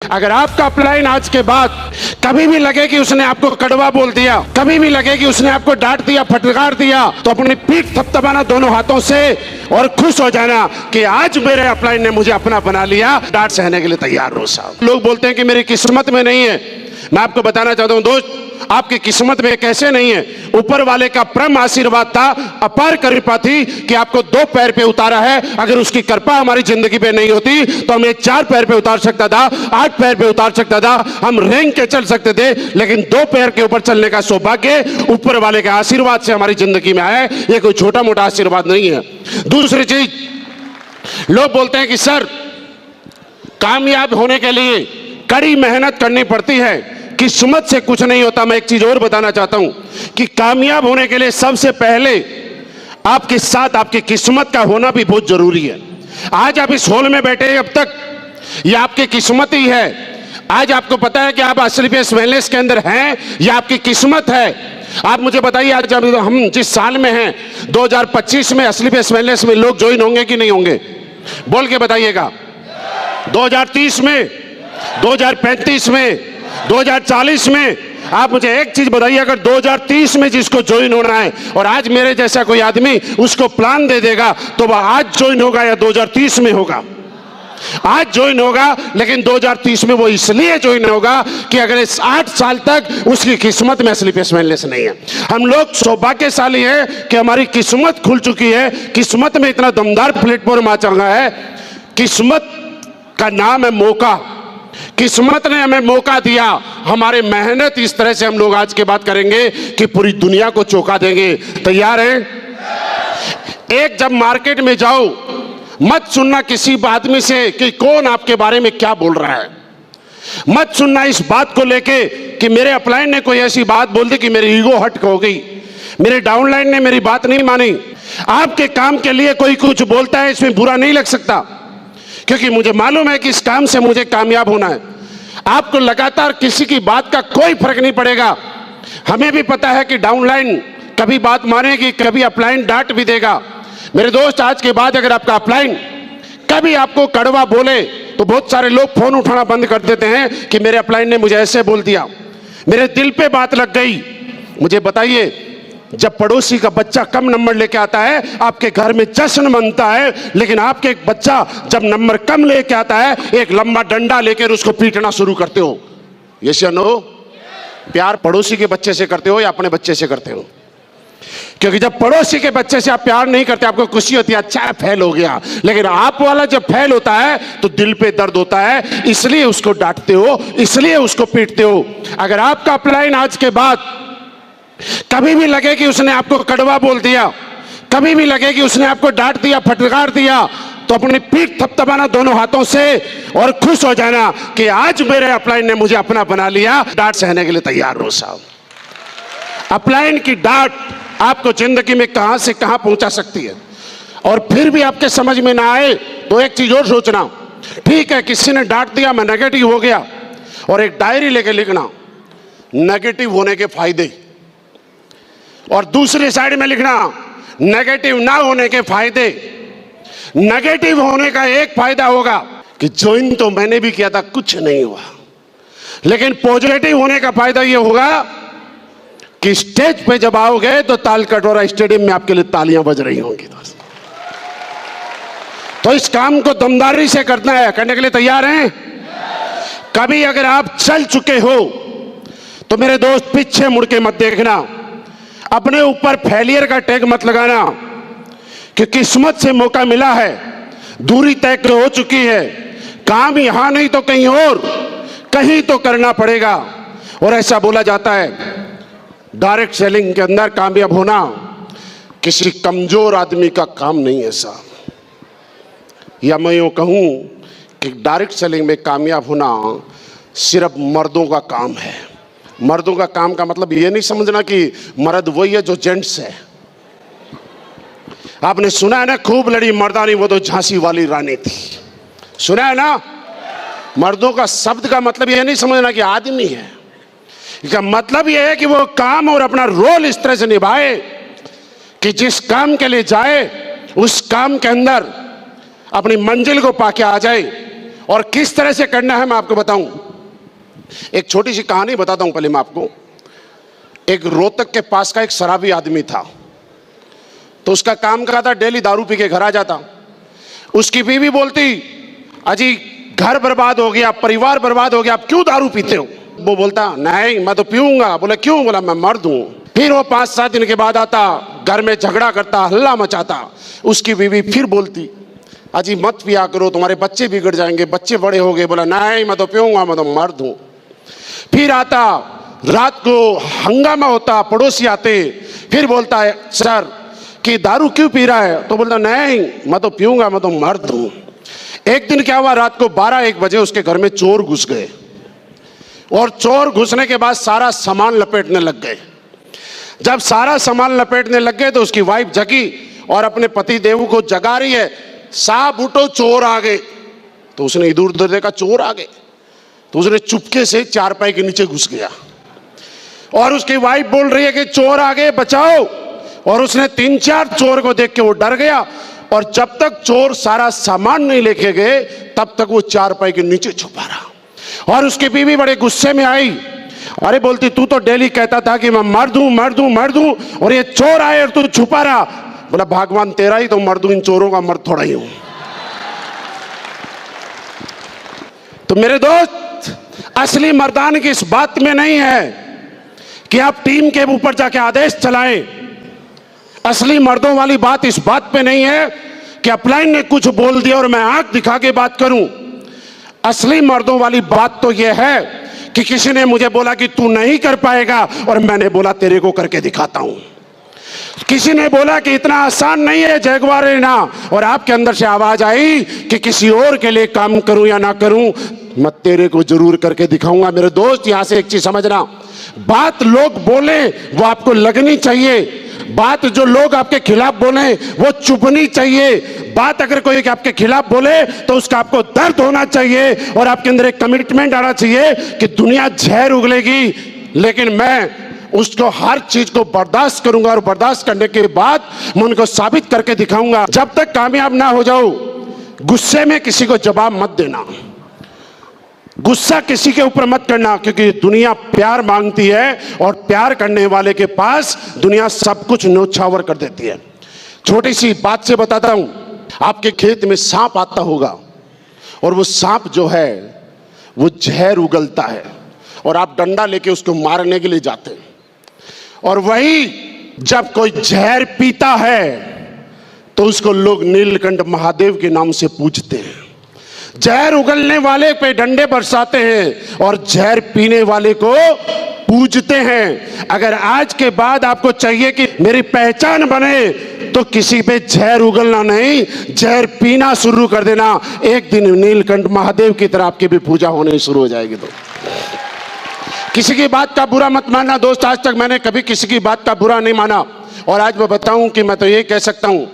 अगर आपका अपलाइन आज के बाद कभी भी लगे कि उसने आपको कड़वा बोल दिया, कभी भी लगे कि उसने आपको डांट दिया, फटकार दिया, तो अपनी पीठ थपथपाना दोनों हाथों से और खुश हो जाना कि आज मेरे अपलाइन ने मुझे अपना बना लिया। डांट सहने के लिए तैयार रहो साहब। लोग बोलते हैं कि मेरी किस्मत में नहीं है। मैं आपको बताना चाहता हूं दोस्त, आपकी किस्मत में कैसे नहीं है। ऊपर वाले का परम आशीर्वाद था, अपार कृपा थी कि आपको 2 पैर पे उतारा है। अगर उसकी कृपा हमारी जिंदगी पे नहीं होती तो हमें 4 पैर पे उतार सकता था, 8 पैर पे उतार सकता था, हम रेंग के चल सकते थे, लेकिन 2 पैर के ऊपर चलने का सौभाग्य ऊपर वाले के आशीर्वाद से हमारी जिंदगी में आया। ये कोई छोटा मोटा आशीर्वाद नहीं है। दूसरी चीज, लोग बोलते हैं कि सर कामयाब होने के लिए कड़ी मेहनत करनी पड़ती है, किस्मत से कुछ नहीं होता। मैं एक चीज और बताना चाहता हूं कि कामयाब होने के लिए सबसे पहले आपके साथ आपकी किस्मत का होना भी बहुत जरूरी है। आज आप इस हॉल में बैठे हैं, अब तक ये आपकी किस्मत ही है। आज आपको पता है कि आप असलीफेस वेलनेस के अंदर हैं, यह आपकी किस्मत है। आप मुझे बताइए, आज जब हम जिस साल में हैं 2025 में असलीफेस वेलनेस में लोग ज्वाइन होंगे कि नहीं होंगे? बोल के बताइएगा। 2030 में, 2035 में, 2040 में, आप मुझे एक चीज बताइए, अगर 2030 में जिसको ज्वाइन होना है और आज मेरे जैसा कोई आदमी उसको प्लान दे देगा तो वह आज ज्वाइन होगा या 2030 में होगा? आज ज्वाइन होगा, लेकिन 2030 में वो इसलिए ज्वाइन होगा कि अगले 8 साल तक उसकी किस्मत में असलीफेस वेलनेस नहीं है। हम लोग सौभाग्यशाली हैं कि हमारी किस्मत खुल चुकी है। किस्मत में इतना दमदार प्लेटफॉर्म आ चल रहा है। किस्मत का नाम है मौका। किस्मत ने हमें मौका दिया। हमारे मेहनत इस तरह से हम लोग आज के बाद करेंगे कि पूरी दुनिया को चौंका देंगे। तैयार हैं? एक जब मार्केट में जाओ, मत सुनना किसी आदमी से कि कौन आपके बारे में क्या बोल रहा है। मत सुनना इस बात को लेके कि मेरे अपलाइन ने कोई ऐसी बात बोल दी कि मेरी ईगो हट हो गई, मेरे डाउनलाइन ने मेरी बात नहीं मानी। आपके काम के लिए कोई कुछ बोलता है, इसमें बुरा नहीं लग सकता, क्योंकि मुझे मालूम है कि इस काम से मुझे कामयाब होना है। आपको लगातार किसी की बात का कोई फर्क नहीं पड़ेगा। हमें भी पता है कि डाउनलाइन कभी बात मानेगी, कभी अपलाइन डांट भी देगा। मेरे दोस्त, आज के बाद अगर आपका अपलाइन कभी आपको कड़वा बोले तो बहुत सारे लोग फोन उठाना बंद कर देते हैं कि मेरे अपलाइन ने मुझे ऐसे बोल दिया, मेरे दिल पे बात लग गई। मुझे बताइए, जब पड़ोसी का बच्चा कम नंबर लेके आता है आपके घर में जश्न मनता है, लेकिन आपके एक बच्चा जब नंबर कम लेके आता है एक लंबा डंडा लेकर उसको पीटना शुरू करते हो। यस या नो? प्यार पड़ोसी के बच्चे से करते हो या अपने बच्चे से करते हो? क्योंकि जब पड़ोसी के बच्चे से आप प्यार नहीं करते, आपको खुशी होती है, अच्छा फेल हो गया, लेकिन आप वाला जब फेल होता है तो दिल पे दर्द होता है, इसलिए उसको डांटते हो, इसलिए उसको पीटते हो। अगर आपका अपलाइन आज के बाद कभी भी लगे कि उसने आपको कड़वा बोल दिया, कभी भी लगे कि उसने आपको डांट दिया, फटकार दिया, तो अपनी पीठ थपथपाना दोनों हाथों से और खुश हो जाना कि आज मेरे अपलाइन ने मुझे अपना बना लिया। डांट सहने के लिए तैयार रहो साहब। अपलाइन की डांट आपको जिंदगी में कहां से कहां पहुंचा सकती है। और फिर भी आपके समझ में ना आए तो एक चीज और सोचना, ठीक है किसी ने डांट दिया, मैं नेगेटिव हो गया, और एक डायरी लेके लिखना नेगेटिव होने के फायदे, और दूसरी साइड में लिखना नेगेटिव ना होने के फायदे। नेगेटिव होने का एक फायदा होगा कि ज्वाइन तो मैंने भी किया था, कुछ नहीं हुआ, लेकिन पॉजिटिव होने का फायदा यह होगा कि स्टेज पे जब आओगे तो ताल कटोरा स्टेडियम में आपके लिए तालियां बज रही होंगी। तो इस काम को दमदारी से करना है। करने के लिए तैयार हैं? कभी अगर आप चल चुके हो तो मेरे दोस्त पीछे मुड़ के मत देखना, अपने ऊपर फेलियर का टैग मत लगाना कि किस्मत से मौका मिला है, दूरी तय हो चुकी है, काम यहां नहीं तो कहीं और, कहीं तो करना पड़ेगा। और ऐसा बोला जाता है डायरेक्ट सेलिंग के अंदर कामयाब होना किसी कमजोर आदमी का काम नहीं है साहब। या मैं यूं कहूं कि डायरेक्ट सेलिंग में कामयाब होना सिर्फ मर्दों का काम है। मर्दों का काम का मतलब ये नहीं समझना कि मर्द वही है जो जेंट्स है। आपने सुना है ना, खूब लड़ी मर्दानी वो तो झांसी वाली रानी थी, सुना है ना? मर्दों का शब्द का मतलब यह नहीं समझना कि आदमी है, इसका मतलब यह है कि वो काम और अपना रोल इस तरह से निभाए कि जिस काम के लिए जाए उस काम के अंदर अपनी मंजिल को पाके आ जाए और किस तरह से करना है मैं आपको बताऊं। एक छोटी सी कहानी बताता हूं पहले मैं आपको। एक रोहतक के पास का एक शराबी आदमी था, तो उसका काम क्या था, डेली दारू पी के घर आ जाता। उसकी बीवी बोलती, अजी घर बर्बाद हो गया, परिवार बर्बाद हो गया, आप क्यों दारू पीते हो? वो बोलता, नहीं मैं तो पीऊंगा। बोला क्यों? बोला मैं मर्द हूं। फिर वो 5-7 दिन के बाद आता, घर में झगड़ा करता, हल्ला मचाता। उसकी बीवी फिर बोलती, अजी मत पिया करो, तुम्हारे बच्चे बिगड़ जाएंगे, बच्चे बड़े हो गए। बोला नहीं मैं तो पीऊंगा, मैं तो मर्द हूं। फिर आता, रात को हंगामा होता, पड़ोसी आते, फिर बोलता है सर कि दारू क्यों पी रहा है? तो बोलता नहीं मैं तो पीऊंगा, मैं तो मर्द हूं। एक दिन क्या हुआ, रात को 12-1 बजे उसके घर में चोर घुस गए, और चोर घुसने के बाद सारा सामान लपेटने लग गए। जब सारा सामान लपेटने लग गए तो उसकी वाइफ जगी और अपने पति देव को जगा रही है, साहब उठो चोर आ गए। तो उसने इधर उधर देखा, चोर आ गए, तो उसने चुपके से चारपाई के नीचे घुस गया, और उसकी वाइफ बोल रही है कि चोर आ गए बचाओ। और उसने 3-4 चोर को देख के वो डर गया, और जब तक चोर सारा सामान नहीं लेके गए तब तक वो चारपाई के नीचे छुपा रहा। और उसकी बीवी बड़े गुस्से में आई, अरे बोलती तू तो डेली कहता था कि मैं मर्द हूं मर्द हूं मर्द हूं, और ये चोर आए और तू छुपा रहा। बोला भगवान तेरा ही तो मर्द हूं, इन चोरों का मर्द थोड़ा ही हूं। तो मेरे दोस्त, असली मर्दान की इस बात में नहीं है कि आप टीम के ऊपर जाके आदेश चलाएं। असली मर्दों वाली बात इस बात पे नहीं है कि अपलाइन ने कुछ बोल दिया और मैं आंख दिखा के बात करूं। असली मर्दों वाली बात तो यह है कि किसी ने मुझे बोला कि तू नहीं कर पाएगा, और मैंने बोला तेरे को करके दिखाता हूं। किसी ने बोला कि इतना आसान नहीं है जैगवार लेना, और आपके अंदर से आवाज आई कि किसी और के लिए काम करूं या ना करूं, मैं तेरे को जरूर करके दिखाऊंगा। मेरे दोस्त, यहां से एक चीज समझना, बात लोग बोले वो आपको लगनी चाहिए, बात जो लोग आपके खिलाफ बोले वो चुपनी चाहिए। बात अगर कोई आपके खिलाफ बोले तो उसका आपको दर्द होना चाहिए, और आपके अंदर एक कमिटमेंट आना चाहिए कि दुनिया जहर उगलेगी, लेकिन मैं उसको हर चीज को बर्दाश्त करूंगा, और बर्दाश्त करने के बाद मैं उनको साबित करके दिखाऊंगा। जब तक कामयाब ना हो जाओ, गुस्से में किसी को जवाब मत देना, गुस्सा किसी के ऊपर मत करना, क्योंकि दुनिया प्यार मांगती है, और प्यार करने वाले के पास दुनिया सब कुछ न्योछावर कर देती है। छोटी सी बात से बताता हूं, आपके खेत में सांप आता होगा, और वो सांप जो है वो जहर उगलता है, और आप डंडा लेके उसको मारने के लिए जाते हैं, और वही जब कोई जहर पीता है तो उसको लोग नीलकंठ महादेव के नाम से पूजते हैं। जहर उगलने वाले पे डंडे बरसाते हैं, और जहर पीने वाले को पूजते हैं। अगर आज के बाद आपको चाहिए कि मेरी पहचान बने, तो किसी पे जहर उगलना नहीं, जहर पीना शुरू कर देना। एक दिन नीलकंठ महादेव की तरह आपकी भी पूजा होने शुरू हो जाएगी। तो किसी की बात का बुरा मत मानना दोस्त, आज तक मैंने कभी किसी की बात का बुरा नहीं माना, और आज मैं बताऊं कि मैं तो ये कह सकता हूं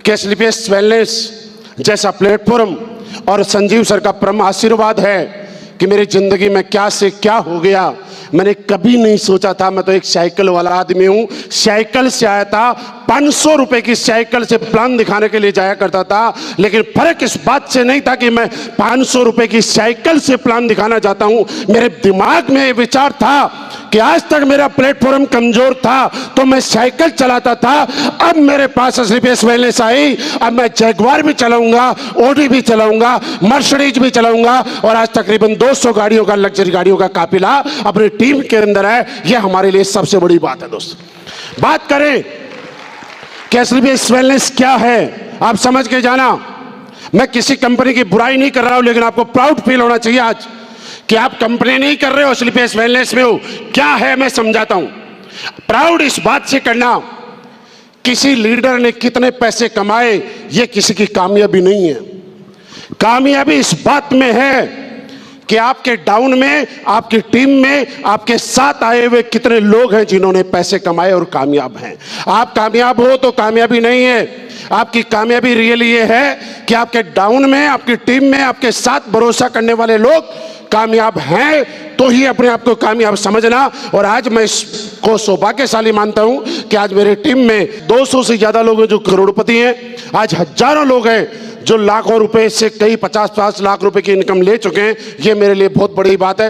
कि स्लीपियस वेलनेस जैसा प्लेटफॉर्म और संजीव सर का परम आशीर्वाद है कि मेरी जिंदगी में क्या से क्या हो गया। मैंने कभी नहीं सोचा था, मैं तो एक साइकिल वाला आदमी हूं, साइकिल से आया था, 500 रुपए की साइकिल से प्लान दिखाने के लिए जाया करता था। लेकिन फर्क इस बात से नहीं था कि मैं 500 रुपए की साइकिल से प्लान दिखाना चाहता हूं, मेरे दिमाग में विचार था कि आज तक मेरा प्लेटफॉर्म कमजोर था तो मैं साइकिल चलाता था, अब मेरे पास स्लीपियस वेलनेस आई, अब मैं जैगवार भी चलाऊंगा, ऑडी भी चलाऊंगा, मर्सिडीज भी चलाऊंगा, और आज तकरीबन 200 गाड़ियों का, लग्जरी गाड़ियों का काफिला अपनी टीम के अंदर है। यह हमारे लिए सबसे बड़ी बात है दोस्त। बात करें कि स्लीपियस वेलनेस क्या है, आप समझ के जाना। मैं किसी कंपनी की बुराई नहीं कर रहा हूं, लेकिन आपको प्राउड फील होना चाहिए आज कि आप कंपनी नहीं कर रहे हो, स्लीपियस वेलनेस में हो। क्या है मैं समझाता हूं। प्राउड इस बात से करना, किसी लीडर ने कितने पैसे कमाए ये किसी की कामयाबी नहीं है। कामयाबी इस बात में है कि आपके डाउन में, आपकी टीम में, आपके साथ आए हुए कितने लोग हैं जिन्होंने पैसे कमाए और कामयाब हैं। आप कामयाब हो तो कामयाबी नहीं है, आपकी कामयाबी रियली ये है कि आपके डाउन में, आपकी टीम में, आपके साथ भरोसा करने वाले लोग कामयाब हैं, तो ही अपने आप को कामयाब समझना। और आज मैं इसको सौभाग्यशाली मानता हूं कि आज मेरी टीम में 200 से ज्यादा लोग हैं जो करोड़पति हैं, आज हजारों लोग हैं जो लाखों रुपए से कई 50-50 लाख रुपए की इनकम ले चुके हैं, ये मेरे लिए बहुत बड़ी बात है।